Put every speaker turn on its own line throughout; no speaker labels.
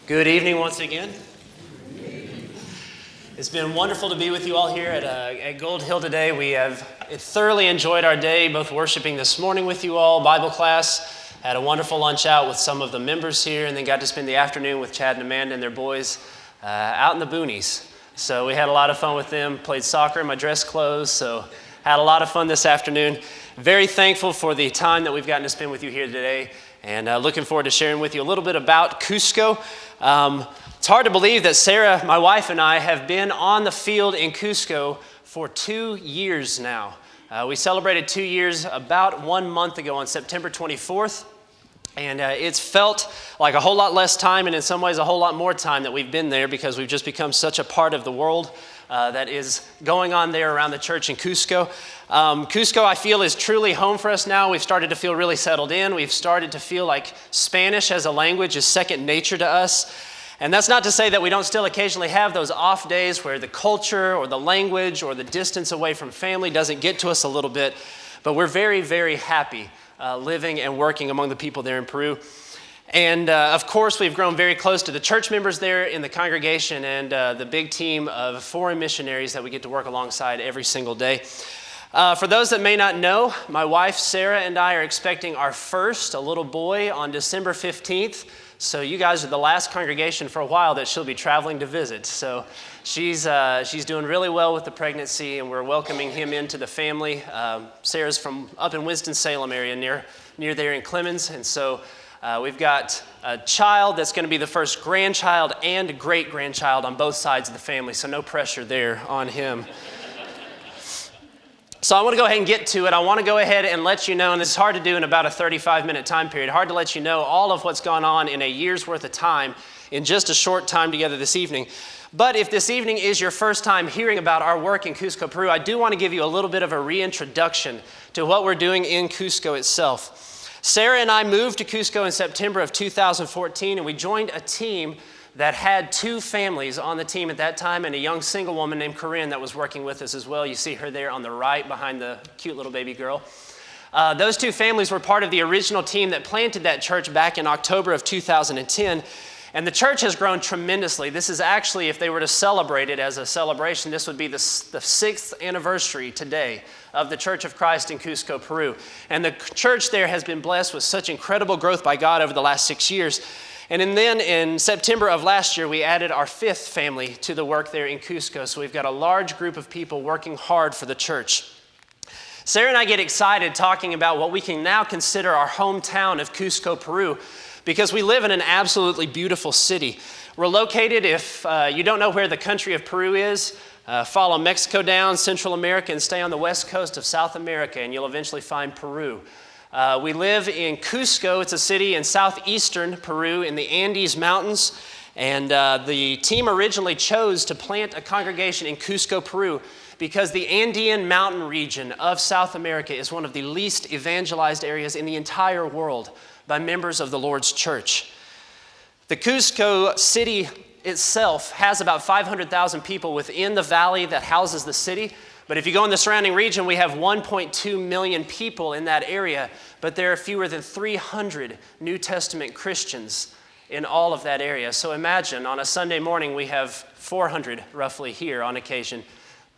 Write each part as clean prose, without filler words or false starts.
Good evening once again. It's been wonderful to be with you all here at Gold Hill today. We have thoroughly enjoyed our day, both worshiping this morning with you all, Bible class, had a wonderful lunch out with some of the members here, and then got to spend the afternoon with Chad and Amanda and their boys out in the boonies. So we had a lot of fun with them, played soccer in my dress clothes, so had a lot of fun this afternoon. Very thankful for the time that we've gotten to spend with you here today, and looking forward to sharing with you a little bit about Cusco. It's hard to believe that Sarah, my wife, and I have been on the field in Cusco for 2 years now. We celebrated 2 years about 1 month ago on September 24th, and it's felt like a whole lot less time, and in some ways a whole lot more time that we've been there, because we've just become such a part of the world that is going on there around the church in Cusco. Cusco, I feel, is truly home for us now. We've started to feel really settled in. We've started to feel like Spanish as a language is second nature to us. And that's not to say that we don't still occasionally have those off days where the culture or the language or the distance away from family doesn't get to us a little bit. But we're very, very happy living and working among the people there in Peru. And of course, we've grown very close to the church members there in the congregation and the big team of foreign missionaries that we get to work alongside every single day. For those that may not know, my wife Sarah and I are expecting our first, a little boy, on December 15th. So you guys are the last congregation for a while that she'll be traveling to visit. So she's doing really well with the pregnancy, and we're welcoming him into the family. Sarah's from up in Winston-Salem area near there in Clemens, and so we've got a child that's going to be the first grandchild and great-grandchild on both sides of the family, so no pressure there on him. So I want to go ahead and get to it. I want to go ahead and let you know, and this is hard to do in about a 35-minute time period, hard to let you know all of what's gone on in a year's worth of time in just a short time together this evening. But if this evening is your first time hearing about our work in Cusco, Peru, I do want to give you a little bit of a reintroduction to what we're doing in Cusco itself. Sarah and I moved to Cusco in September of 2014, and we joined a team that had 2 families on the team at that time, and a young single woman named Corinne that was working with us as well. You see her there on the right behind the cute little baby girl. Those 2 families were part of the original team that planted that church back in October of 2010, and the church has grown tremendously. This is actually, if they were to celebrate it as a celebration, this would be the 6th anniversary today of the Church of Christ in Cusco, Peru. And the church there has been blessed with such incredible growth by God over the last 6 years. And then in September of last year, we added our 5th family to the work there in Cusco. So we've got a large group of people working hard for the church. Sarah and I get excited talking about what we can now consider our hometown of Cusco, Peru, because we live in an absolutely beautiful city. We're located, if you don't know where the country of Peru is, follow Mexico down, Central America, and stay on the west coast of South America, and you'll eventually find Peru. We live in Cusco. It's a city in southeastern Peru in the Andes Mountains, and the team originally chose to plant a congregation in Cusco, Peru, because the Andean mountain region of South America is one of the least evangelized areas in the entire world by members of the Lord's church. The Cusco city itself has about 500,000 people within the valley that houses the city. But if you go in the surrounding region, we have 1.2 million people in that area, but there are fewer than 300 New Testament Christians in all of that area. So imagine, on a Sunday morning, we have 400 roughly here on occasion.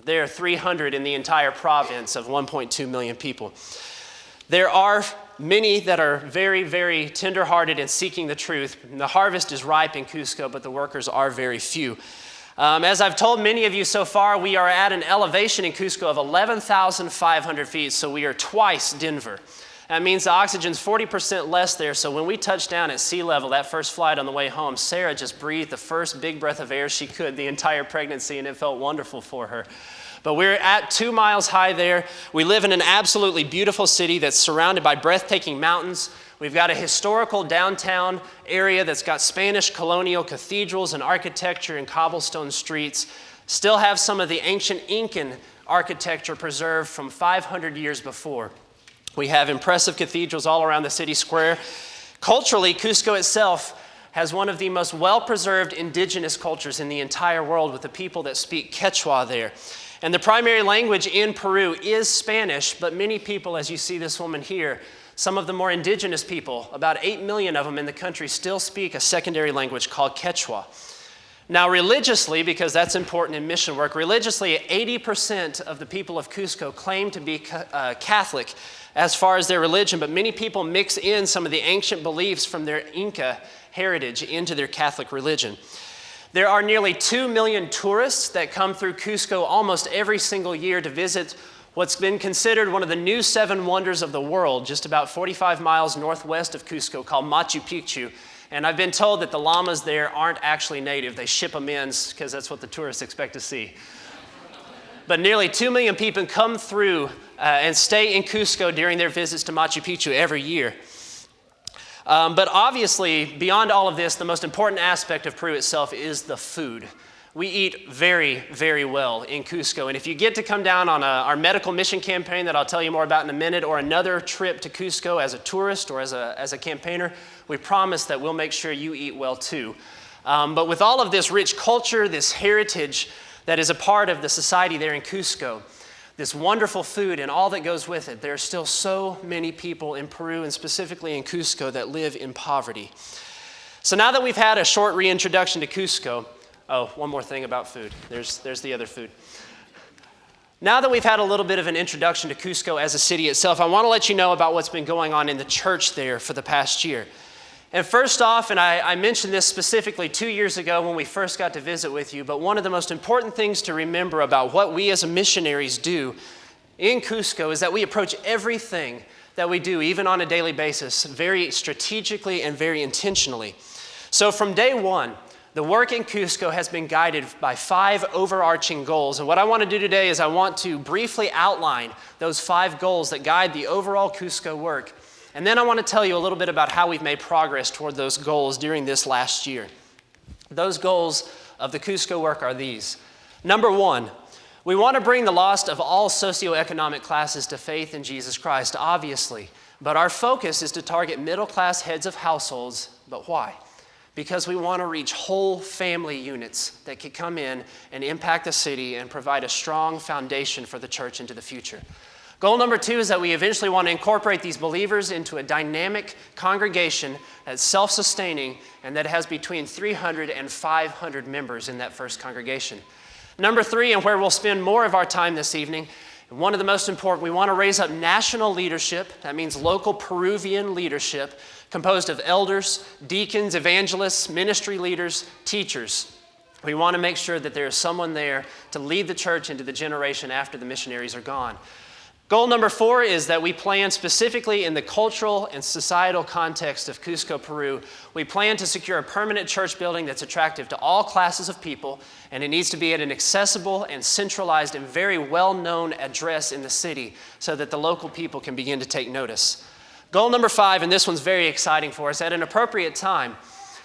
There are 300 in the entire province of 1.2 million people. There are many that are very, very tender-hearted and seeking the truth. The harvest is ripe in Cusco, but the workers are very few. As I've told many of you so far, we are at an elevation in Cusco of 11,500 feet, so we are twice Denver. That means the oxygen's 40% less there, so when we touched down at sea level, that first flight on the way home, Sarah just breathed the first big breath of air she could the entire pregnancy, and it felt wonderful for her. But we're at 2 miles high there. We live in an absolutely beautiful city that's surrounded by breathtaking mountains. We've got a historical downtown area that's got Spanish colonial cathedrals and architecture and cobblestone streets. Still have some of the ancient Incan architecture preserved from 500 years before. We have impressive cathedrals all around the city square. Culturally, Cusco itself has one of the most well-preserved indigenous cultures in the entire world, with the people that speak Quechua there. And the primary language in Peru is Spanish, but many people, as you see this woman here, Some of the more indigenous people, about 8 million of them in the country, still speak a secondary language called Quechua. Now religiously, because that's important in mission work, religiously 80% of the people of Cusco claim to be Catholic as far as their religion, but many people mix in some of the ancient beliefs from their Inca heritage into their Catholic religion. There are nearly 2 million tourists that come through Cusco almost every single year to visit what's been considered one of the new 7 wonders of the world, just about 45 miles northwest of Cusco, called Machu Picchu. And I've been told that the llamas there aren't actually native. They ship them in because that's what the tourists expect to see. But nearly 2 million people come through and stay in Cusco during their visits to Machu Picchu every year. But obviously, beyond all of this, the most important aspect of Peru itself is the food. We eat very, very well in Cusco. And if you get to come down on our medical mission campaign that I'll tell you more about in a minute, or another trip to Cusco as a tourist or as a campaigner, we promise that we'll make sure you eat well too. But with all of this rich culture, this heritage that is a part of the society there in Cusco, this wonderful food and all that goes with it, there are still so many people in Peru and specifically in Cusco that live in poverty. So now that we've had a short reintroduction to Cusco, oh, one more thing about food. There's the other food. Now that we've had a little bit of an introduction to Cusco as a city itself, I want to let you know about what's been going on in the church there for the past year. And first off, and I mentioned this specifically 2 years ago when we first got to visit with you, but one of the most important things to remember about what we as missionaries do in Cusco is that we approach everything that we do, even on a daily basis, very strategically and very intentionally. So from day one, the work in Cusco has been guided by 5 overarching goals. And what I want to do today is I want to briefly outline those 5 goals that guide the overall Cusco work. And then I want to tell you a little bit about how we've made progress toward those goals during this last year. Those goals of the Cusco work are these. Number 1, we want to bring the lost of all socioeconomic classes to faith in Jesus Christ, obviously. But our focus is to target middle-class heads of households. But why? Because we want to reach whole family units that could come in and impact the city and provide a strong foundation for the church into the future. Goal number 2 is that we eventually want to incorporate these believers into a dynamic congregation that's self-sustaining and that has between 300 and 500 members in that first congregation. Number 3, and where we'll spend more of our time this evening, one of the most important, we want to raise up national leadership. That means local Peruvian leadership composed of elders, deacons, evangelists, ministry leaders, teachers. We want to make sure that there is someone there to lead the church into the generation after the missionaries are gone. Goal number 4 is that we plan specifically in the cultural and societal context of Cusco, Peru. We plan to secure a permanent church building that's attractive to all classes of people, and it needs to be at an accessible and centralized and very well-known address in the city so that the local people can begin to take notice. Goal number 5, and this one's very exciting for us, at an appropriate time,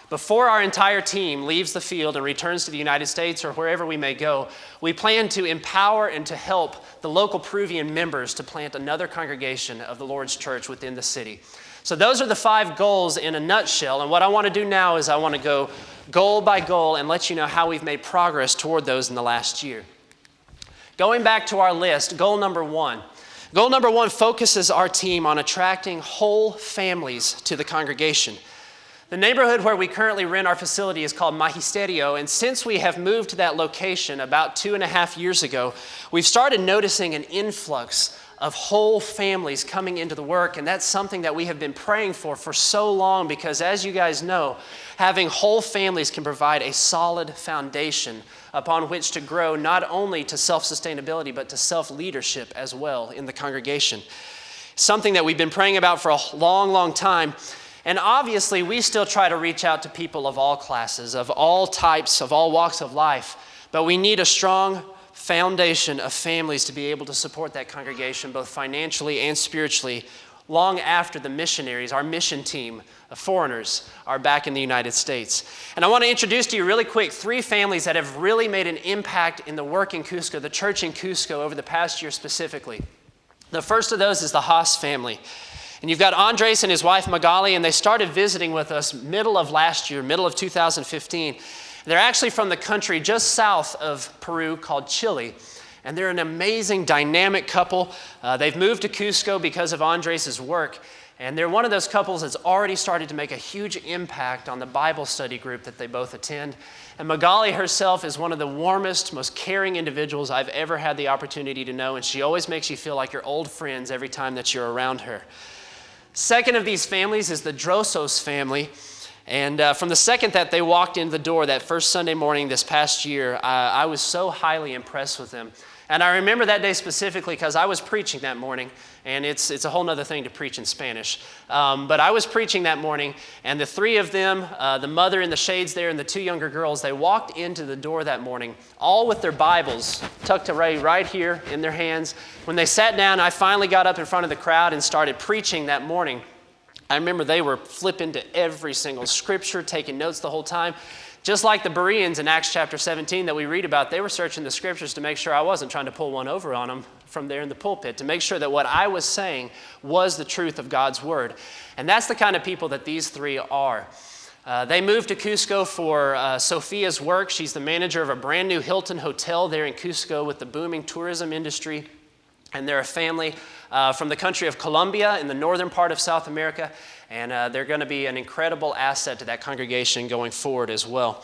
before our entire team leaves the field and returns to the United States or wherever we may go, we plan to empower and to help the local Peruvian members to plant another congregation of the Lord's church within the city. So those are the 5 goals in a nutshell. And what I want to do now is I want to go goal by goal and let you know how we've made progress toward those in the last year. Going back to our list, goal number 1. Goal number 1 focuses our team on attracting whole families to the congregation. The neighborhood where we currently rent our facility is called Magisterio, and since we have moved to that location about 2.5 years ago, we've started noticing an influx of whole families coming into the work, and that's something that we have been praying for so long because, as you guys know, having whole families can provide a solid foundation upon which to grow not only to self-sustainability but to self-leadership as well in the congregation. Something that we've been praying about for a long, long time. And obviously, we still try to reach out to people of all classes, of all types, of all walks of life. But we need a strong foundation of families to be able to support that congregation, both financially and spiritually, long after the missionaries, our mission team of foreigners, are back in the United States. And I want to introduce to you really quick 3 families that have really made an impact in the work in Cusco, the church in Cusco, over the past year specifically. The first of those is the Haas family. And you've got Andres and his wife Magali, and they started visiting with us middle of last year, middle of 2015. They're actually from the country just south of Peru called Chile, and they're an amazing, dynamic couple. They've moved to Cusco because of Andres' work, And they're one of those couples that's already started to make a huge impact on the Bible study group that they both attend. And Magali herself is one of the warmest, most caring individuals I've ever had the opportunity to know, and she always makes you feel like you're old friends every time that you're around her. Second of these families is the Drosos family. And from the second that they walked in the door that first Sunday morning this past year, I was so highly impressed with them. And I remember that day specifically because I was preaching that morning, and it's a whole other thing to preach in Spanish. But I was preaching that morning, and the three of them, the mother in the shades there and the two younger girls, they walked into the door that morning, all with their Bibles tucked away right here in their hands. When they sat down, I finally got up in front of the crowd and started preaching that morning. I remember they were flipping to every single scripture, taking notes the whole time. Just like the Bereans in Acts chapter 17 that we read about, they were searching the scriptures to make sure I wasn't trying to pull one over on them from there in the pulpit, to make sure that what I was saying was the truth of God's word. And that's the kind of people that these three are. They moved to Cusco for Sophia's work. She's the manager of a brand new Hilton hotel there in Cusco with the booming tourism industry. And they're a family from the country of Colombia in the northern part of South America. And they're going to be an incredible asset to that congregation going forward as well.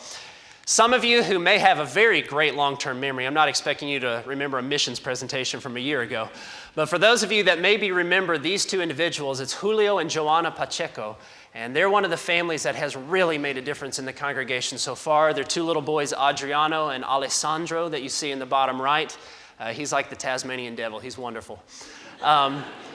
Some of you who may have a very great long-term memory, I'm not expecting you to remember a missions presentation from a year ago, but for those of you that maybe remember these two individuals, it's Julio and Joanna Pacheco, and they're one of the families that has really made a difference in the congregation so far. Their two little boys, Adriano and Alessandro, that you see in the bottom right. He's like the Tasmanian devil. He's wonderful.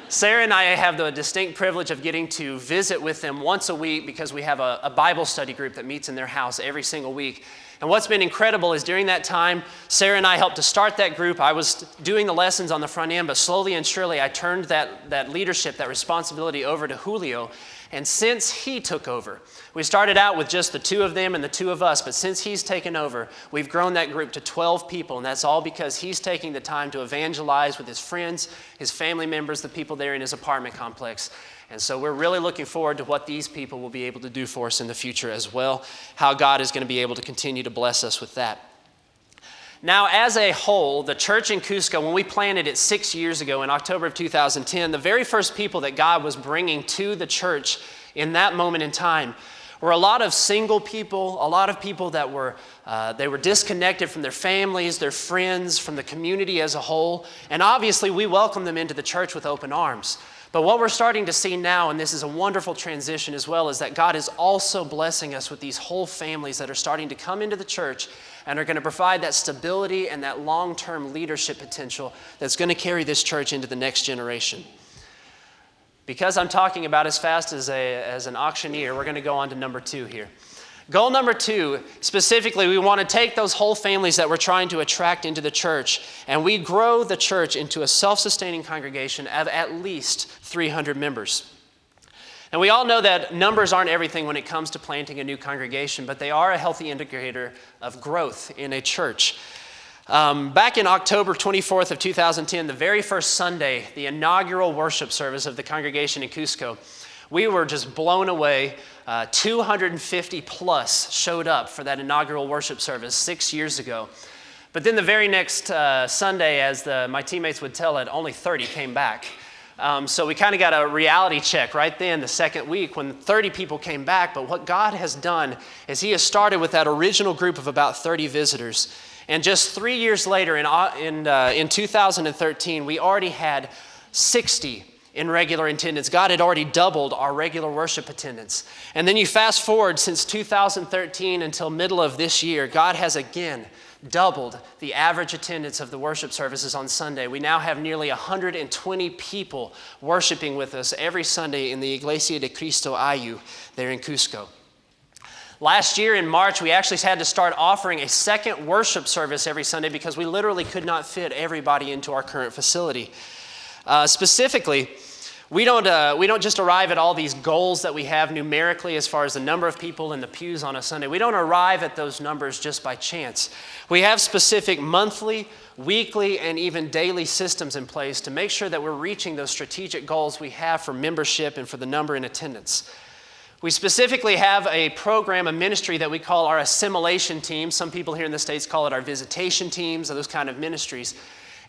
Sarah and I have the distinct privilege of getting to visit with them once a week because we have a Bible study group that meets in their house every single week. And what's been incredible is during that time, Sarah and I helped to start that group. I was doing the lessons on the front end, but slowly and surely I turned that leadership, that responsibility over to Julio. And since he took over, we started out with just the two of them and the two of us, but since he's taken over, we've grown that group to 12 people, and that's all because he's taking the time to evangelize with his friends, his family members, the people there in his apartment complex. And so we're really looking forward to what these people will be able to do for us in the future as well, how God is going to be able to continue to bless us with that. Now, as a whole, the church in Cusco, when we planted it 6 years ago in October of 2010, the very first people that God was bringing to the church in that moment in time were a lot of single people, a lot of people that were disconnected from their families, their friends, from the community as a whole. And obviously, we welcomed them into the church with open arms. But what we're starting to see now, and this is a wonderful transition as well, is that God is also blessing us with these whole families that are starting to come into the church and are going to provide that stability and that long-term leadership potential that's going to carry this church into the next generation. Because I'm talking about as fast as an auctioneer, we're going to go on to number 2 here. Goal number 2, specifically, we want to take those whole families that we're trying to attract into the church, and we grow the church into a self-sustaining congregation of at least 300 members. And we all know that numbers aren't everything when it comes to planting a new congregation, but they are a healthy indicator of growth in a church. Back in October 24th of 2010, the very first Sunday, the inaugural worship service of the congregation in Cusco, we were just blown away. 250 plus showed up for that inaugural worship service 6 years ago. But then the very next Sunday, as my teammates would tell it, only 30 came back. So we kind of got a reality check right then the second week when 30 people came back. But what God has done is he has started with that original group of about 30 visitors. And just 3 years later, in 2013, we already had 60 in regular attendance. God had already doubled our regular worship attendance. And then you fast forward since 2013 until middle of this year, God has again doubled the average attendance of the worship services on Sunday. We now have nearly 120 people worshiping with us every Sunday in the Iglesia de Cristo Ayu there in Cusco. Last year in March, we actually had to start offering a second worship service every Sunday because we literally could not fit everybody into our current facility. Specifically, we don't just arrive at all these goals that we have numerically as far as the number of people in the pews on a Sunday. We don't arrive at those numbers just by chance. We have specific monthly, weekly, and even daily systems in place to make sure that we're reaching those strategic goals we have for membership and for the number in attendance. We specifically have a program, a ministry that we call our assimilation team. Some people here in the States call it our visitation teams or those kind of ministries.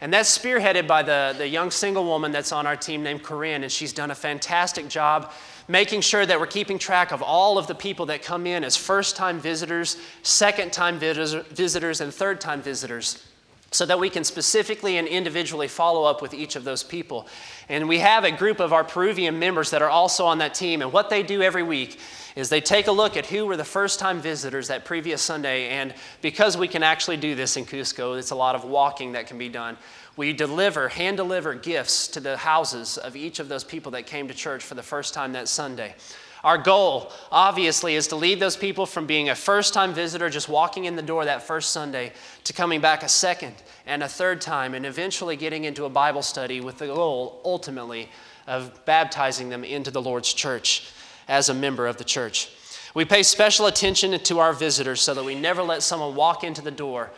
And that's spearheaded by the young single woman that's on our team named Corinne, and she's done a fantastic job making sure that we're keeping track of all of the people that come in as first-time visitors, second-time visitors, and third-time visitors, so that we can specifically and individually follow up with each of those people. And we have a group of our Peruvian members that are also on that team, and what they do every week is they take a look at who were the first-time visitors that previous Sunday, and because we can actually do this in Cusco, it's a lot of walking that can be done. We hand deliver gifts to the houses of each of those people that came to church for the first time that Sunday. Our goal, obviously, is to lead those people from being a first-time visitor, just walking in the door that first Sunday, to coming back a second and a third time, and eventually getting into a Bible study with the goal, ultimately, of baptizing them into the Lord's church as a member of the church. We pay special attention to our visitors so that we never let someone walk into the door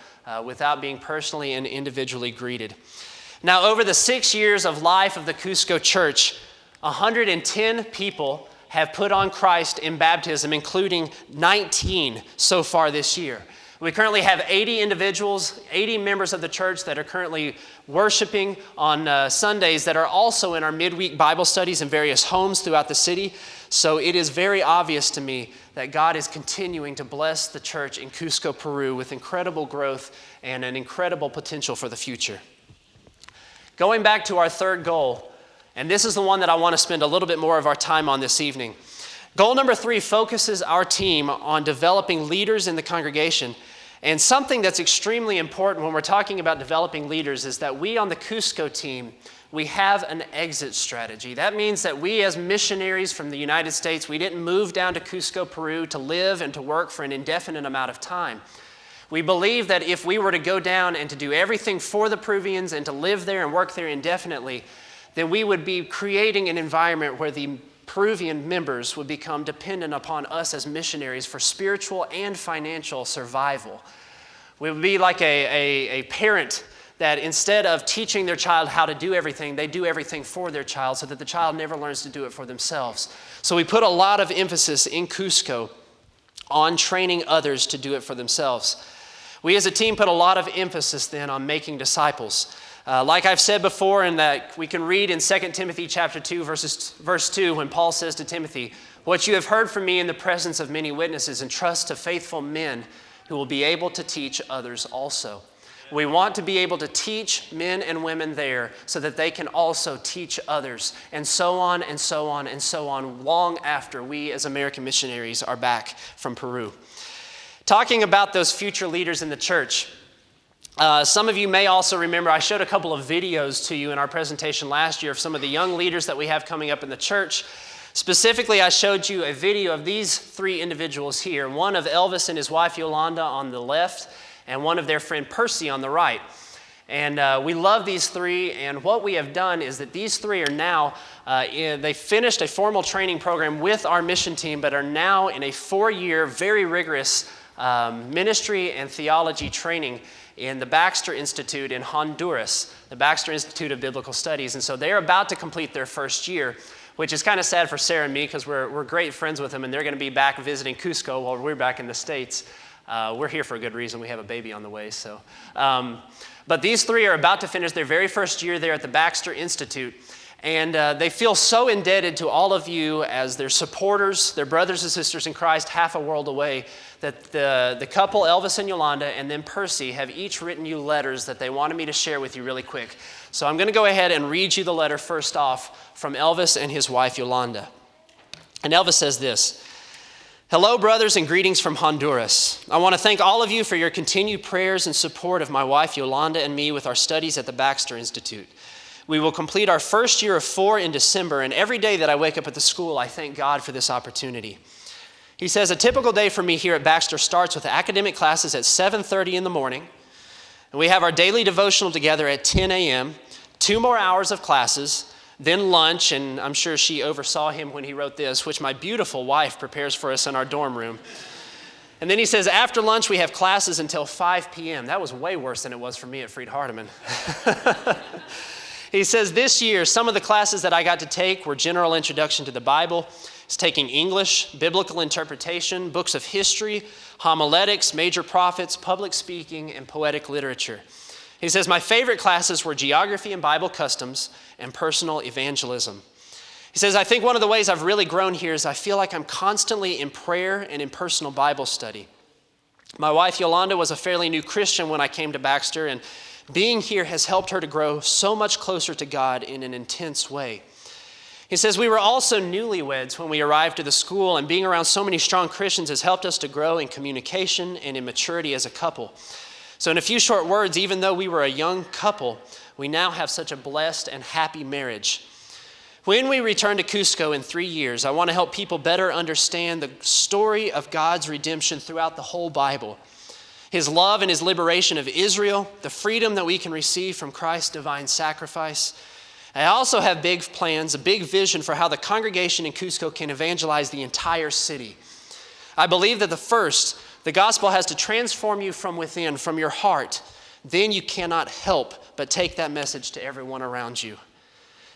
without being personally and individually greeted. Now, over the 6 years of life of the Cusco Church, 110 people have put on Christ in baptism, including 19 so far this year. We currently have 80 individuals, 80 members of the church that are currently worshiping on Sundays that are also in our midweek Bible studies in various homes throughout the city. So it is very obvious to me that God is continuing to bless the church in Cusco, Peru with incredible growth and an incredible potential for the future. Going back to our third goal, and this is the one that I want to spend a little bit more of our time on this evening. Goal number 3 focuses our team on developing leaders in the congregation. And something that's extremely important when we're talking about developing leaders is that we on the Cusco team, we have an exit strategy. That means that we as missionaries from the United States, we didn't move down to Cusco, Peru to live and to work for an indefinite amount of time. We believe that if we were to go down and to do everything for the Peruvians and to live there and work there indefinitely, then we would be creating an environment where the Peruvian members would become dependent upon us as missionaries for spiritual and financial survival. We would be like a parent that instead of teaching their child how to do everything, they do everything for their child so that the child never learns to do it for themselves. So we put a lot of emphasis in Cusco on training others to do it for themselves. We as a team put a lot of emphasis then on making disciples. Like I've said before, and that we can read in 2 Timothy chapter 2, verse 2, when Paul says to Timothy, "What you have heard from me in the presence of many witnesses, entrust to faithful men who will be able to teach others also." We want to be able to teach men and women there so that they can also teach others, and so on and so on and so on, long after we as American missionaries are back from Peru. Talking about those future leaders in the church, some of you may also remember I showed a couple of videos to you in our presentation last year of some of the young leaders that we have coming up in the church. Specifically, I showed you a video of these 3 individuals here, one of Elvis and his wife Yolanda on the left, and one of their friend Percy on the right. And we love these 3, and what we have done is that these 3 are now, they finished a formal training program with our mission team, but are now in a 4-year, very rigorous ministry and theology training in the Baxter Institute in Honduras, the Baxter Institute of Biblical Studies. And so they're about to complete their first year, which is kind of sad for Sarah and me because we're great friends with them, and they're going to be back visiting Cusco while we're back in the States. We're here for a good reason. We have a baby on the way. So, but these 3 are about to finish their very first year there at the Baxter Institute. And they feel so indebted to all of you as their supporters, their brothers and sisters in Christ, half a world away, that the couple, Elvis and Yolanda, and then Percy, have each written you letters that they wanted me to share with you really quick. So I'm going to go ahead and read you the letter first off from Elvis and his wife, Yolanda. And Elvis says this: "Hello, brothers, and greetings from Honduras. I want to thank all of you for your continued prayers and support of my wife, Yolanda, and me with our studies at the Baxter Institute. We will complete our first year of 4 in December, and every day that I wake up at the school, I thank God for this opportunity." He says, "A typical day for me here at Baxter starts with academic classes at 7:30 in the morning, and we have our daily devotional together at 10 a.m., 2 more hours of classes, then lunch," and I'm sure she oversaw him when he wrote this, "which my beautiful wife prepares for us in our dorm room. And then he says, after lunch, we have classes until 5 p.m. That was way worse than it was for me at Fried-Hardeman. He says, "This year, some of the classes that I got to take were General Introduction to the Bible. It's taking English, Biblical Interpretation, books of history, homiletics, major prophets, public speaking, and poetic literature. He says, my favorite classes were geography and Bible customs and personal evangelism. He says, I think one of the ways I've really grown here is I feel like I'm constantly in prayer and in personal Bible study. My wife, Yolanda, was a fairly new Christian when I came to Baxter, and being here has helped her to grow so much closer to God in an intense way. He says, we were also newlyweds when we arrived to the school, and being around so many strong Christians has helped us to grow in communication and in maturity as a couple. So in a few short words, even though we were a young couple, we now have such a blessed and happy marriage. When we return to Cusco in 3 years, I want to help people better understand the story of God's redemption throughout the whole Bible. His love and his liberation of Israel, the freedom that we can receive from Christ's divine sacrifice. I also have big plans, a big vision for how the congregation in Cusco can evangelize the entire city. I believe that the gospel has to transform you from within, from your heart. Then you cannot help but take that message to everyone around you.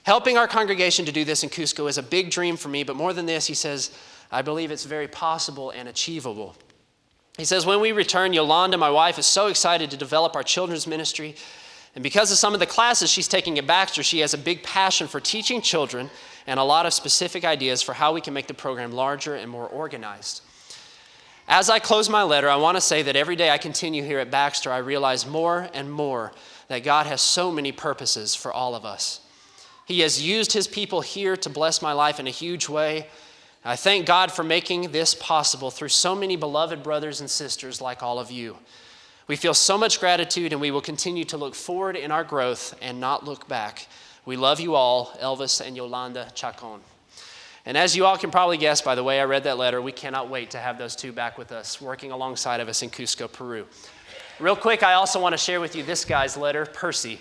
Helping our congregation to do this in Cusco is a big dream for me, but more than this, he says, I believe it's very possible and achievable. He says, when we return, Yolanda, my wife, is so excited to develop our children's ministry. And because of some of the classes she's taking at Baxter, she has a big passion for teaching children and a lot of specific ideas for how we can make the program larger and more organized. As I close my letter, I want to say that every day I continue here at Baxter, I realize more and more that God has so many purposes for all of us. He has used his people here to bless my life in a huge way. I thank God for making this possible through so many beloved brothers and sisters like all of you. We feel so much gratitude, and we will continue to look forward in our growth and not look back. We love you all, Elvis and Yolanda Chacon. And as you all can probably guess by the way I read that letter, we cannot wait to have those two back with us, working alongside of us in Cusco, Peru. Real quick, I also want to share with you this guy's letter, Percy.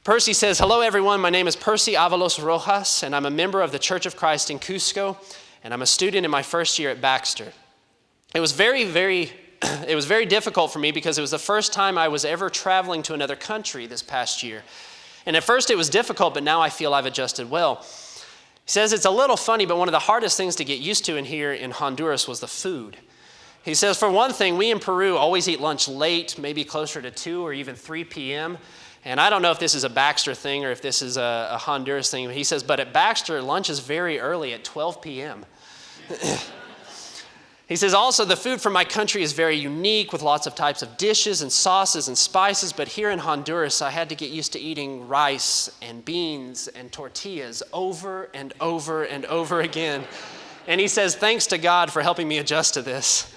Percy says, hello everyone, my name is Percy Avalos Rojas, and I'm a member of the Church of Christ in Cusco, and I'm a student in my first year at Baxter. It was very difficult for me because it was the first time I was ever traveling to another country this past year. And at first it was difficult, but now I feel I've adjusted well. He says it's a little funny, but one of the hardest things to get used to in here in Honduras was the food. He says, for one thing, we in Peru always eat lunch late, maybe closer to 2 or even 3 p.m., and I don't know if this is a Baxter thing or if this is a Honduras thing. He says, but at Baxter, lunch is very early at 12 p.m. He says, also, the food from my country is very unique with lots of types of dishes and sauces and spices, but here in Honduras, I had to get used to eating rice and beans and tortillas over and over and over again. And he says, thanks to God for helping me adjust to this.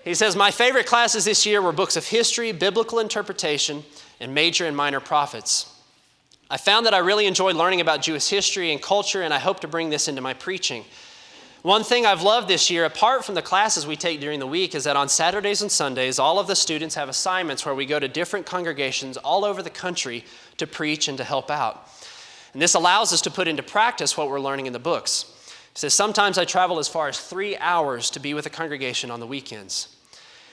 He says, my favorite classes this year were books of history, biblical interpretation, and major and minor prophets. I found that I really enjoyed learning about Jewish history and culture, and I hope to bring this into my preaching. One thing I've loved this year, apart from the classes we take during the week, is that on Saturdays and Sundays, all of the students have assignments where we go to different congregations all over the country to preach and to help out. And this allows us to put into practice what we're learning in the books. He says, sometimes I travel as far as 3 hours to be with a congregation on the weekends.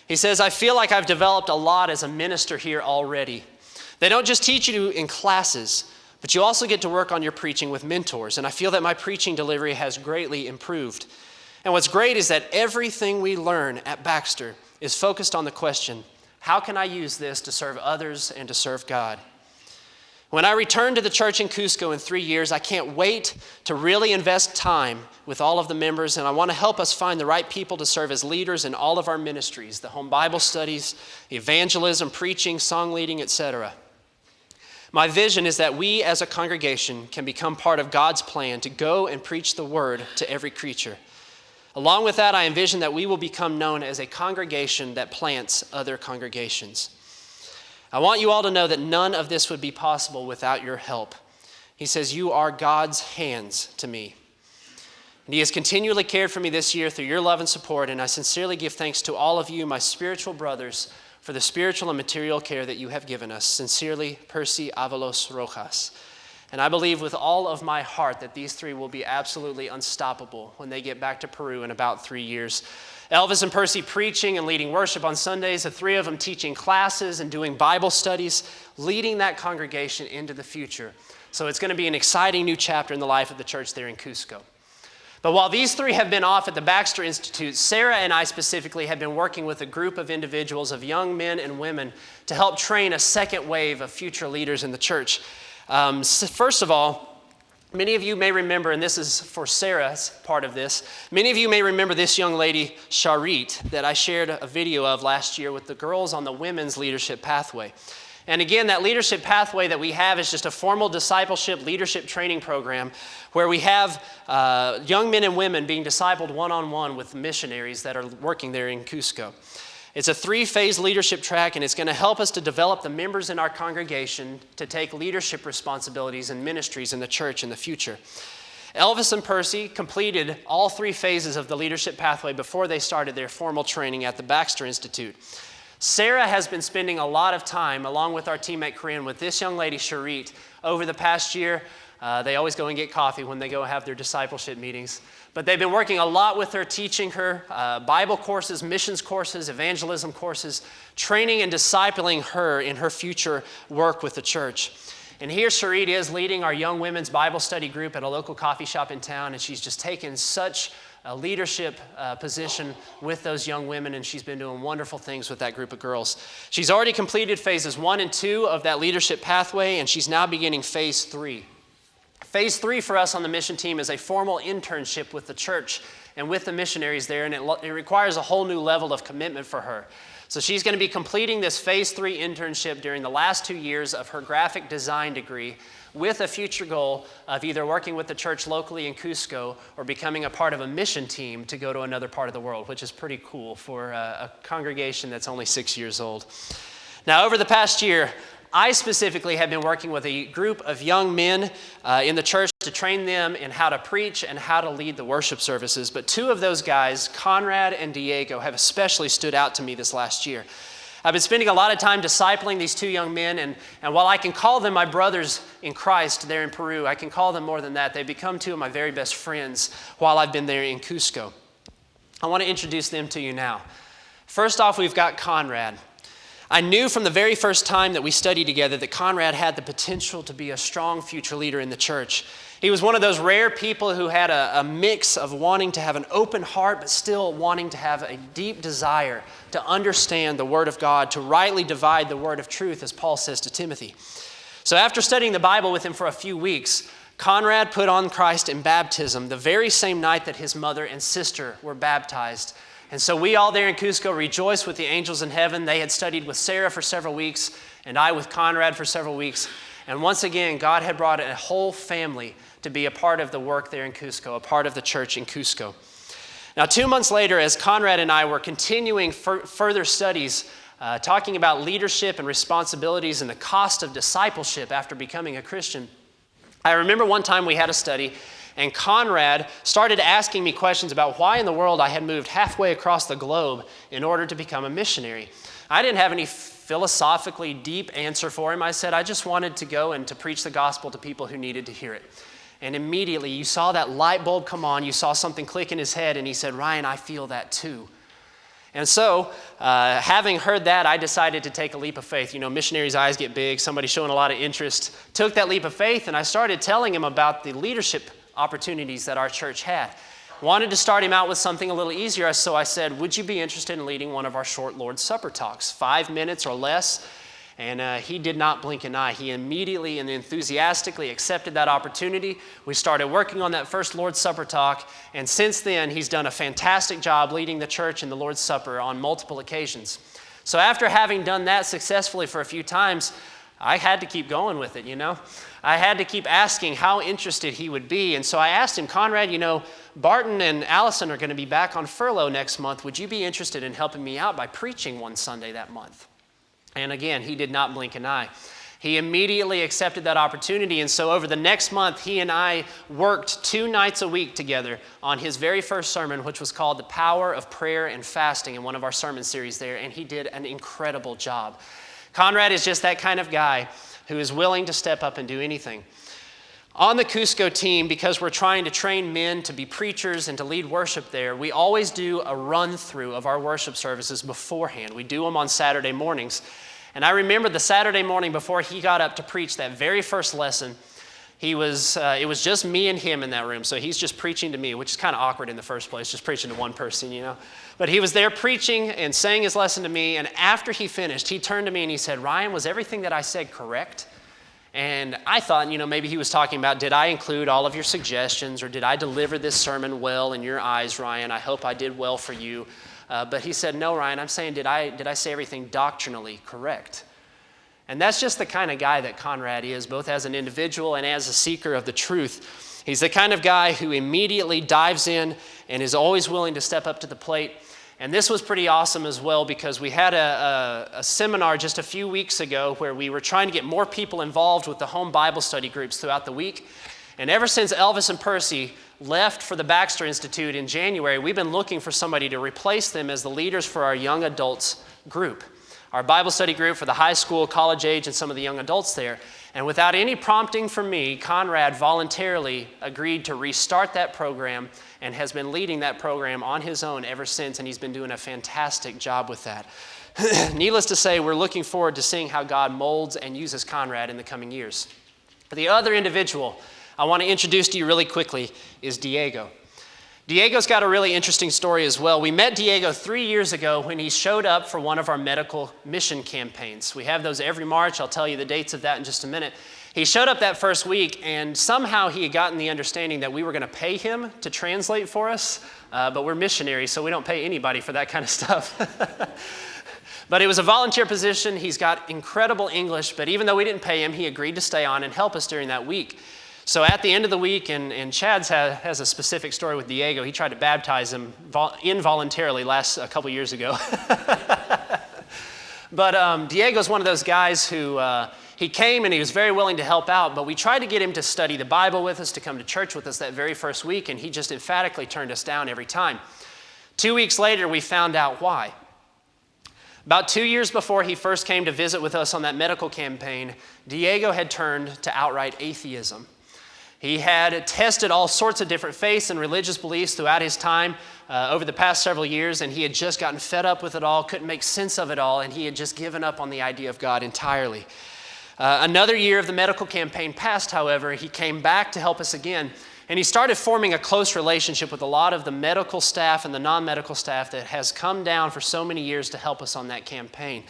He says, I feel like I've developed a lot as a minister here already. They don't just teach you in classes, but you also get to work on your preaching with mentors. And I feel that my preaching delivery has greatly improved. And what's great is that everything we learn at Baxter is focused on the question, how can I use this to serve others and to serve God? When I return to the church in Cusco in 3 years, I can't wait to really invest time with all of the members, and I want to help us find the right people to serve as leaders in all of our ministries, the home Bible studies, evangelism, preaching, song leading, etc. My vision is that we as a congregation can become part of God's plan to go and preach the word to every creature. Along with that, I envision that we will become known as a congregation that plants other congregations. I want you all to know that none of this would be possible without your help. He says, you are God's hands to me. And he has continually cared for me this year through your love and support, and I sincerely give thanks to all of you, my spiritual brothers, for the spiritual and material care that you have given us. Sincerely, Percy Avalos Rojas. And I believe with all of my heart that these three will be absolutely unstoppable when they get back to Peru in about 3 years. Elvis and Percy preaching and leading worship on Sundays, the three of them teaching classes and doing Bible studies, leading that congregation into the future. So it's going to be an exciting new chapter in the life of the church there in Cusco. But while these three have been off at the Baxter Institute, Sarah and I specifically have been working with a group of individuals, of young men and women, to help train a second wave of future leaders in the church. First of all, many of you may remember, and this is for Sarah's part of this, many of you may remember this young lady, Charit, that I shared a video of last year with the girls on the Women's Leadership Pathway. And again, that leadership pathway that we have is just a formal discipleship leadership training program where we have young men and women being discipled one-on-one with missionaries that are working there in Cusco. It's a 3-phase leadership track, and it's going to help us to develop the members in our congregation to take leadership responsibilities and ministries in the church in the future. Elvis and Percy completed all 3 phases of the leadership pathway before they started their formal training at the Baxter Institute. Sarah has been spending a lot of time, along with our teammate Corinne, with this young lady, Charit, over the past year. They always go and get coffee when they go have their discipleship meetings. But they've been working a lot with her, teaching her Bible courses, missions courses, evangelism courses, training and discipling her in her future work with the church. And here Charit is leading our young women's Bible study group at a local coffee shop in town, and she's just taken such a leadership position with those young women, and she's been doing wonderful things with that group of girls. She's already completed phases 1 and 2 of that leadership pathway, and she's now beginning phase 3. Phase 3 for us on the mission team is a formal internship with the church and with the missionaries there, and it requires a whole new level of commitment for her. So she's going to be completing this phase 3 internship during the last 2 years of her graphic design degree, with a future goal of either working with the church locally in Cusco or becoming a part of a mission team to go to another part of the world, which is pretty cool for a congregation that's only 6 years old. Now, over the past year, I specifically have been working with a group of young men in the church to train them in how to preach and how to lead the worship services. But 2 of those guys, Conrad and Diego, have especially stood out to me this last year. I've been spending a lot of time discipling these 2 young men, and while I can call them my brothers in Christ there in Peru, I can call them more than that. They've become 2 of my very best friends while I've been there in Cusco. I want to introduce them to you now. First off, we've got Conrad. I knew from the very first time that we studied together that Conrad had the potential to be a strong future leader in the church. He was one of those rare people who had a mix of wanting to have an open heart, but still wanting to have a deep desire to understand the Word of God, to rightly divide the word of truth, as Paul says to Timothy. So after studying the Bible with him for a few weeks, Conrad put on Christ in baptism the very same night that his mother and sister were baptized. And so we all there in Cusco rejoiced with the angels in heaven. They had studied with Sarah for several weeks, and I with Conrad for several weeks. And once again, God had brought a whole family to be a part of the work there in Cusco, a part of the church in Cusco. Now, 2 months later, as Conrad and I were continuing further studies, talking about leadership and responsibilities and the cost of discipleship after becoming a Christian, I remember one time we had a study, and Conrad started asking me questions about why in the world I had moved halfway across the globe in order to become a missionary. I didn't have any philosophically deep answer for him. I said I just wanted to go and to preach the gospel to people who needed to hear it. And immediately you saw that light bulb come on, you saw something click in his head, and he said, "Ryan, I feel that too." And so, having heard that, I decided to take a leap of faith. You know, missionaries' eyes get big, somebody showing a lot of interest. Took that leap of faith, and I started telling him about the leadership opportunities that our church had. Wanted to start him out with something a little easier, so I said, would you be interested in leading one of our short Lord's Supper talks, 5 minutes or less? And he did not blink an eye. He immediately and enthusiastically accepted that opportunity. We started working on that first Lord's Supper talk, and since then, he's done a fantastic job leading the church in the Lord's Supper on multiple occasions. So after having done that successfully for a few times, I had to keep going with it, you know. I had to keep asking how interested he would be. And so I asked him, Conrad, you know, Barton and Allison are going to be back on furlough next month. Would you be interested in helping me out by preaching one Sunday that month? And again, he did not blink an eye. He immediately accepted that opportunity. And so over the next month, he and I worked 2 nights a week together on his very first sermon, which was called The Power of Prayer and Fasting, in one of our sermon series there. And he did an incredible job. Conrad is just that kind of guy who is willing to step up and do anything. On the Cusco team, because we're trying to train men to be preachers and to lead worship there, we always do a run-through of our worship services beforehand. We do them on Saturday mornings. And I remember the Saturday morning before he got up to preach that very first lesson, it was just me and him in that room. So he's just preaching to me, which is kind of awkward in the first place, just preaching to one person, you know. But he was there preaching and saying his lesson to me. And after he finished, he turned to me and he said, "Ryan, was everything that I said correct?" And I thought, maybe he was talking about, did I include all of your suggestions, or did I deliver this sermon well in your eyes, Ryan? I hope I did well for you. But he said, "No, Ryan, I'm saying, did I say everything doctrinally correct?" And that's just the kind of guy that Conrad is, both as an individual and as a seeker of the truth. He's the kind of guy who immediately dives in and is always willing to step up to the plate. And this was pretty awesome as well, because we had a seminar just a few weeks ago where we were trying to get more people involved with the home Bible study groups throughout the week. And ever since Elvis and Percy left for the Baxter Institute in January, we've been looking for somebody to replace them as the leaders for our young adults group, our Bible study group for the high school, college age, and some of the young adults there. And without any prompting from me, Conrad voluntarily agreed to restart that program and has been leading that program on his own ever since, and he's been doing a fantastic job with that. Needless to say, we're looking forward to seeing how God molds and uses Conrad in the coming years. The other individual I want to introduce to you really quickly is Diego. Diego's got a really interesting story as well. We met Diego 3 years ago when he showed up for one of our medical mission campaigns. We have those every March. I'll tell you the dates of that in just a minute. He showed up that first week, and somehow he had gotten the understanding that we were going to pay him to translate for us, but we're missionaries, so we don't pay anybody for that kind of stuff. But it was a volunteer position. He's got incredible English, but even though we didn't pay him, he agreed to stay on and help us during that week. So at the end of the week, and Chad has a specific story with Diego. He tried to baptize him involuntarily a couple years ago. But Diego's one of those guys who he came and he was very willing to help out, but we tried to get him to study the Bible with us, to come to church with us that very first week, and he just emphatically turned us down every time. 2 weeks later, we found out why. About 2 years before he first came to visit with us on that medical campaign, Diego had turned to outright atheism. He had tested all sorts of different faiths and religious beliefs throughout his time over the past several years, and he had just gotten fed up with it all, couldn't make sense of it all, and he had just given up on the idea of God entirely. Another year of the medical campaign passed, however. He came back to help us again, and he started forming a close relationship with a lot of the medical staff and the non-medical staff that has come down for so many years to help us on that campaign.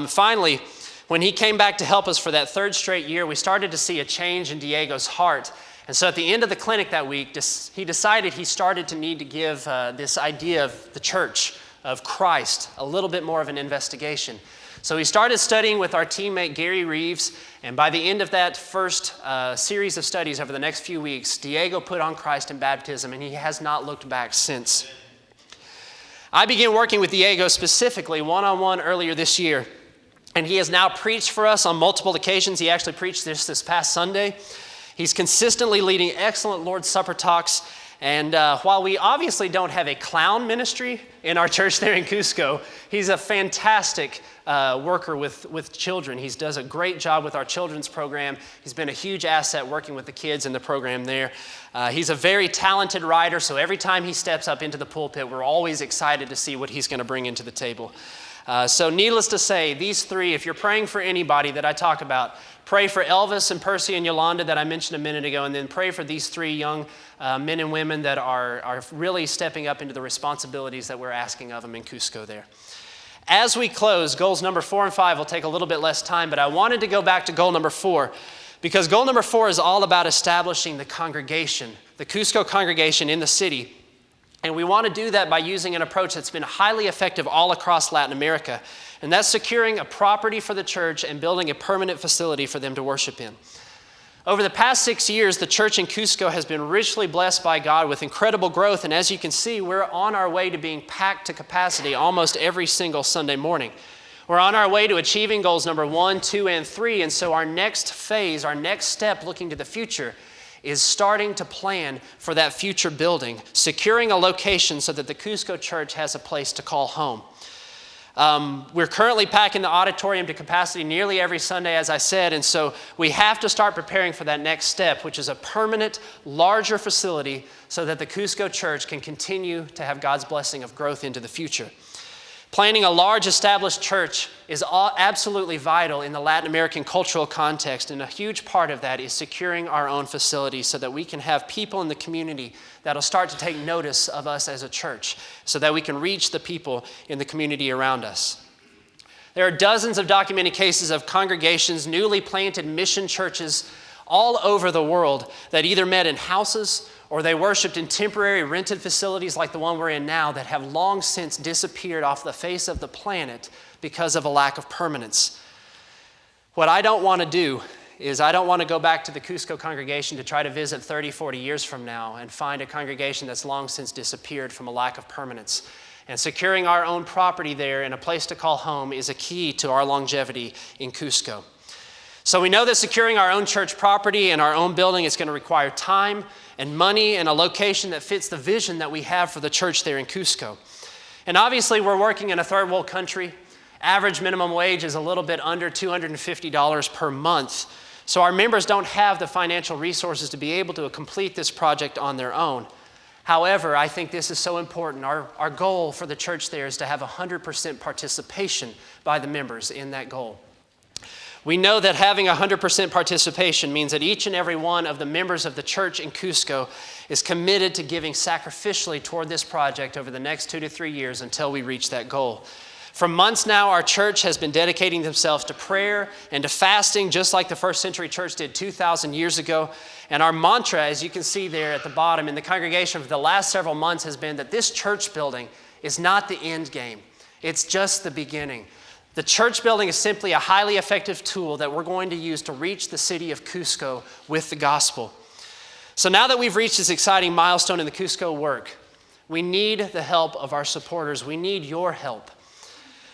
Finally, when he came back to help us for that third straight year, we started to see a change in Diego's heart. And so at the end of the clinic that week, he decided he started to need to give this idea of the church, of Christ, a little bit more of an investigation. So he started studying with our teammate Gary Reeves, and by the end of that first series of studies over the next few weeks, Diego put on Christ in baptism, and he has not looked back since. I began working with Diego specifically one-on-one earlier this year. And he has now preached for us on multiple occasions. He actually preached this past Sunday. He's consistently leading excellent Lord's Supper talks. And while we obviously don't have a clown ministry in our church there in Cusco, he's a fantastic worker with children. He does a great job with our children's program. He's been a huge asset working with the kids in the program there. He's a very talented writer, so every time he steps up into the pulpit, we're always excited to see what he's going to bring into the table. So needless to say, these three, if you're praying for anybody that I talk about, pray for Elvis and Percy and Yolanda that I mentioned a minute ago, and then pray for these three young men and women that are really stepping up into the responsibilities that we're asking of them in Cusco there. As we close, goals number 4 and 5 will take a little bit less time, but I wanted to go back to goal number 4, because goal number 4 is all about establishing the congregation, the Cusco congregation in the city. And we want to do that by using an approach that's been highly effective all across Latin America, and that's securing a property for the church and building a permanent facility for them to worship in. Over the past 6 years, the church in Cusco has been richly blessed by God with incredible growth, and as you can see, we're on our way to being packed to capacity almost every single Sunday morning. We're on our way to achieving goals number 1, 2, and 3, and so our next phase, our next step looking to the future, is starting to plan for that future building, securing a location so that the Cusco church has a place to call home. We're currently packing the auditorium to capacity nearly every Sunday, as I said, and so we have to start preparing for that next step, which is a permanent, larger facility so that the Cusco church can continue to have God's blessing of growth into the future. Planting a large established church is absolutely vital in the Latin American cultural context, and a huge part of that is securing our own facilities so that we can have people in the community that'll start to take notice of us as a church so that we can reach the people in the community around us. There are dozens of documented cases of congregations, newly planted mission churches all over the world that either met in houses or they worshiped in temporary rented facilities like the one we're in now that have long since disappeared off the face of the planet because of a lack of permanence. What I don't want to do is I don't want to go back to the Cusco congregation to try to visit 30, 40 years from now and find a congregation that's long since disappeared from a lack of permanence. And securing our own property there and a place to call home is a key to our longevity in Cusco. So we know that securing our own church property and our own building is going to require time and money and a location that fits the vision that we have for the church there in Cusco. And obviously we're working in a third world country. Average minimum wage is a little bit under $250 per month. So our members don't have the financial resources to be able to complete this project on their own. However, I think this is so important. Our goal for the church there is to have 100% participation by the members in that goal. We know that having 100% participation means that each and every one of the members of the church in Cusco is committed to giving sacrificially toward this project over the next 2 to 3 years until we reach that goal. For months now, our church has been dedicating themselves to prayer and to fasting, just like the first century church did 2,000 years ago. And our mantra, as you can see there at the bottom in the congregation for the last several months, has been that this church building is not the end game. It's just the beginning. The church building is simply a highly effective tool that we're going to use to reach the city of Cusco with the gospel. So now that we've reached this exciting milestone in the Cusco work, we need the help of our supporters. We need your help.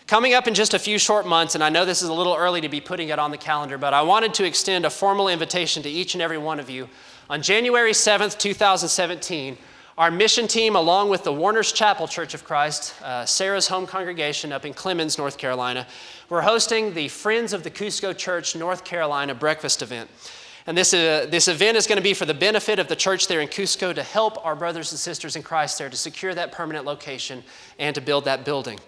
Coming up in just a few short months, and I know this is a little early to be putting it on the calendar, but I wanted to extend a formal invitation to each and every one of you. On January 7th, 2017, our mission team, along with the Warner's Chapel Church of Christ, Sarah's home congregation up in Clemens, North Carolina, we're hosting the Friends of the Cusco Church North Carolina breakfast event. And this event is going to be for the benefit of the church there in Cusco to help our brothers and sisters in Christ there to secure that permanent location and to build that building.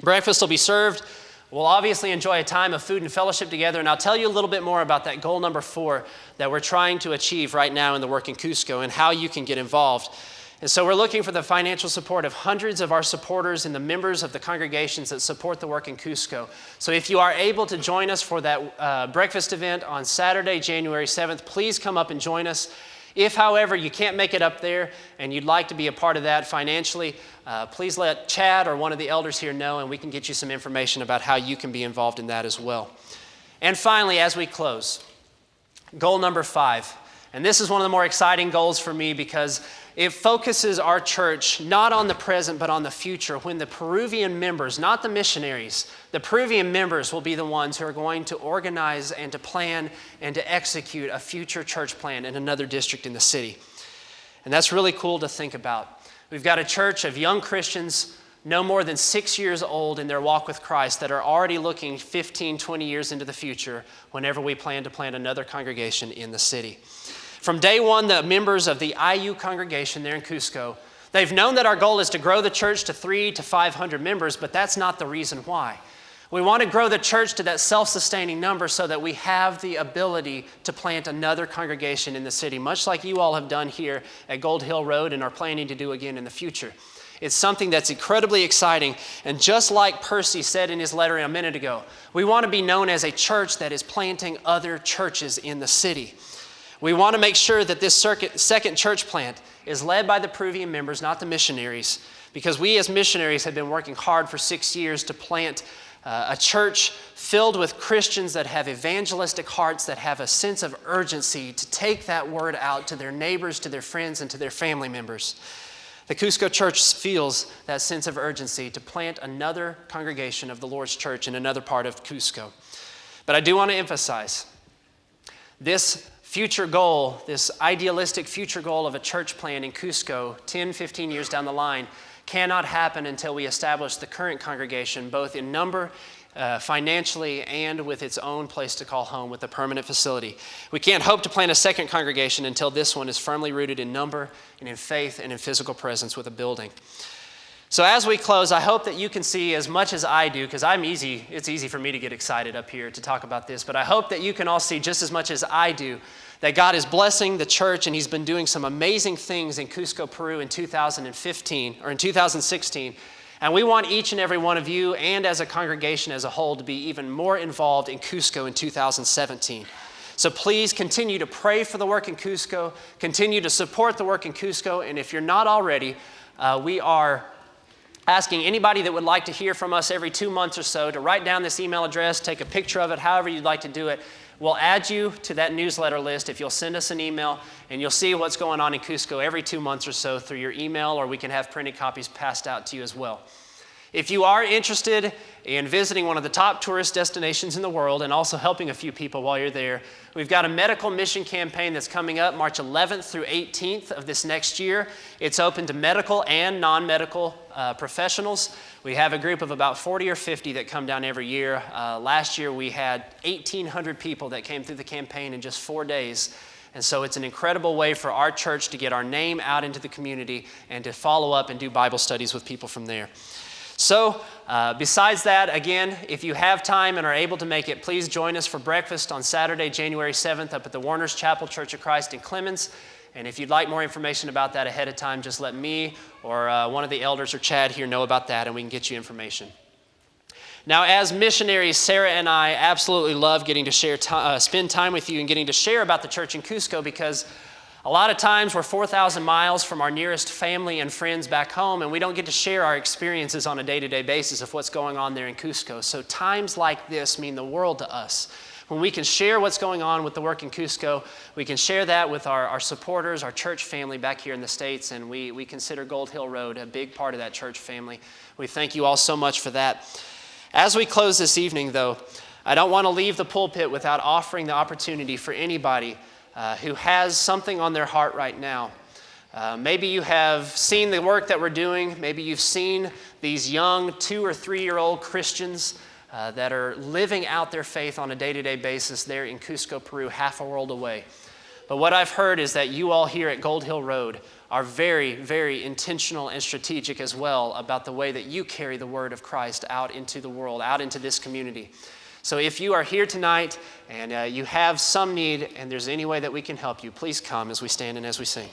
Breakfast will be served. We'll obviously enjoy a time of food and fellowship together, and I'll tell you a little bit more about that goal number 4 that we're trying to achieve right now in the work in Cusco and how you can get involved. And so we're looking for the financial support of hundreds of our supporters and the members of the congregations that support the work in Cusco. So if you are able to join us for that breakfast event on Saturday, January 7th, please come up and join us. If, however, you can't make it up there and you'd like to be a part of that financially, please let Chad or one of the elders here know, and we can get you some information about how you can be involved in that as well. And finally, as we close, goal number 5. And this is one of the more exciting goals for me because it focuses our church not on the present but on the future, when the Peruvian members, not the missionaries, the Peruvian members will be the ones who are going to organize and to plan and to execute a future church plan in another district in the city. And that's really cool to think about. We've got a church of young Christians no more than 6 years old in their walk with Christ that are already looking 15, 20 years into the future whenever we plan to plant another congregation in the city. From day one, the members of the IU congregation there in Cusco, they've known that our goal is to grow the church to 300 to 500 members, but that's not the reason why. We want to grow the church to that self-sustaining number so that we have the ability to plant another congregation in the city, much like you all have done here at Gold Hill Road and are planning to do again in the future. It's something that's incredibly exciting, and just like Percy said in his letter a minute ago, we want to be known as a church that is planting other churches in the city. We want to make sure that this second church plant is led by the Peruvian members, not the missionaries, because we as missionaries have been working hard for 6 years to plant a church filled with Christians that have evangelistic hearts, that have a sense of urgency to take that word out to their neighbors, to their friends, and to their family members. The Cusco Church feels that sense of urgency to plant another congregation of the Lord's church in another part of Cusco. But I do want to emphasize, this future goal, this idealistic future goal of a church plant in Cusco 10, 15 years down the line cannot happen until we establish the current congregation, both in number, financially, and with its own place to call home with a permanent facility. We can't hope to plant a second congregation until this one is firmly rooted in number and in faith and in physical presence with a building. So as we close, I hope that you can see as much as I do, because it's easy for me to get excited up here to talk about this, but I hope that you can all see just as much as I do that God is blessing the church, and he's been doing some amazing things in Cusco, Peru in 2015 or in 2016. And we want each and every one of you and as a congregation as a whole to be even more involved in Cusco in 2017. So please continue to pray for the work in Cusco, continue to support the work in Cusco, and if you're not already, we are asking anybody that would like to hear from us every 2 months or so to write down this email address, take a picture of it, however you'd like to do it. We'll add you to that newsletter list if you'll send us an email, and you'll see what's going on in Cusco every 2 months or so through your email, or we can have printed copies passed out to you as well. If you are interested in visiting one of the top tourist destinations in the world and also helping a few people while you're there, we've got a medical mission campaign that's coming up March 11th through 18th of this next year. It's open to medical and non-medical professionals. We have a group of about 40 or 50 that come down every year. Last year we had 1,800 people that came through the campaign in just 4 days. And so it's an incredible way for our church to get our name out into the community and to follow up and do Bible studies with people from there. So besides that, again, if you have time and are able to make it, please join us for breakfast on Saturday, January 7th up at the Warner's Chapel Church of Christ in Clemens. And if you'd like more information about that ahead of time, just let me or one of the elders or Chad here know about that, and we can get you information. Now, as missionaries, Sarah and I absolutely love getting to spend time with you and getting to share about the church in Cusco, because a lot of times we're 4,000 miles from our nearest family and friends back home, and we don't get to share our experiences on a day-to-day basis of what's going on there in Cusco. So times like this mean the world to us. When we can share what's going on with the work in Cusco, we can share that with our supporters, our church family back here in the States, and we consider Gold Hill Road a big part of that church family. We thank you all so much for that. As we close this evening, though, I don't want to leave the pulpit without offering the opportunity for anybody who has something on their heart right now. Maybe you have seen the work that we're doing. Maybe you've seen these young 2 or 3-year-old Christians that are living out their faith on a day-to-day basis there in Cusco, Peru, half a world away. But what I've heard is that you all here at Gold Hill Road are very, very intentional and strategic as well about the way that you carry the word of Christ out into the world, out into this community. So if you are here tonight and you have some need and there's any way that we can help you, please come as we stand and as we sing.